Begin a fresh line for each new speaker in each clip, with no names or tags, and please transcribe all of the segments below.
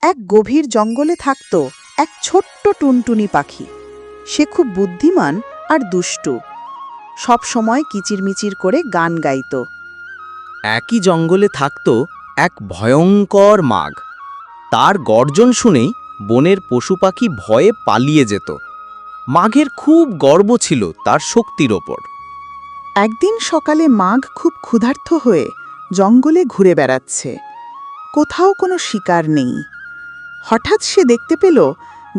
এক গভীর জঙ্গলে থাকত এক ছোট্ট টুনটুনি পাখি। সে খুব বুদ্ধিমান আর দুষ্টু, সব সময় কিচিরমিচির করে গান গাইত।
একই জঙ্গলে থাকত এক ভয়ঙ্কর মাঘ। তার গর্জন শুনেই বনের পশু পাখি ভয়ে পালিয়ে যেত। মাঘের খুব গর্ব ছিল তার শক্তির ওপর।
একদিন সকালে মাঘ খুব ক্ষুধার্ত হয়ে জঙ্গলে ঘুরে বেড়াচ্ছে। কোথাও কোনো শিকার নেই। হঠাৎ সে দেখতে পেল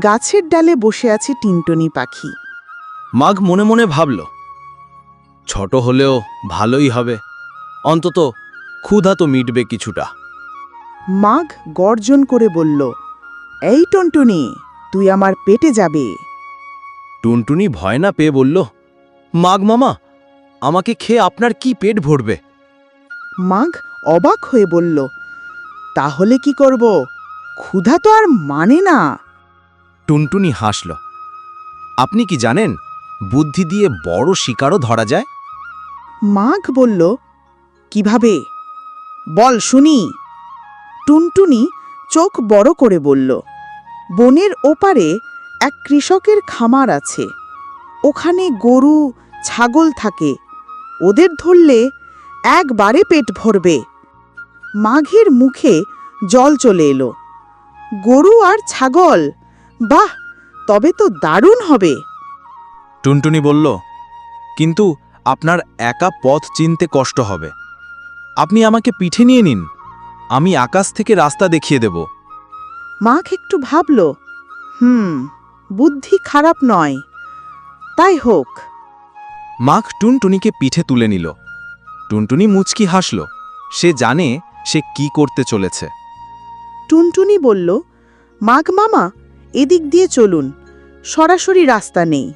গাছের ডালে বসে আছে টিনটুনি পাখি।
মাঘ মনে মনে ভাবল, ছোট হলেও ভালোই হবে, অন্তত ক্ষুধা তো মিটবে কিছুটা।
মাঘ গর্জন করে বলল, এই টুনটুনি, তুই আমার পেটে যাবে।
টুনটুনি ভয় না পেয়ে বলল, মাঘ মামা, আমাকে খেয়ে আপনার কি পেট ভরবে?
মাঘ অবাক হয়ে বলল, তাহলে কি করব? ক্ষুধা তো আর মানে না।
টুনটুনি হাসল, আপনি কি জানেন, বুদ্ধি দিয়ে বড় শিকারও ধরা যায়?
মাঘ বলল, কিভাবে? বল শুনি। টুনটুনি চোখ বড় করে বলল, বনের ওপারে এক কৃষকের খামার আছে। ওখানে গরু ছাগল থাকে। ওদের ধরলে একবারে পেট ভরবে। মাঘের মুখে জল চলে এলো। গরু আর ছাগল, বাহ, তবে তো দারুণ হবে।
টুনটুনি বলল, কিন্তু আপনার একা পথ চিনতে কষ্ট হবে। আপনি আমাকে পিঠে নিয়ে নিন, আমি আকাশ থেকে রাস্তা দেখিয়ে দেব।
মাঘ একটু ভাবল, বুদ্ধি খারাপ নয়, তাই হোক।
মাঘ টুনটুনিকে পিঠে তুলে নিল। টুনটুনি মুচকি হাসল, সে জানে সে কি করতে চলেছে।
টুনটুনি বলল, মাঘ মামা, এদিক দিয়ে চলুন, সরাসরি রাস্তা নেই।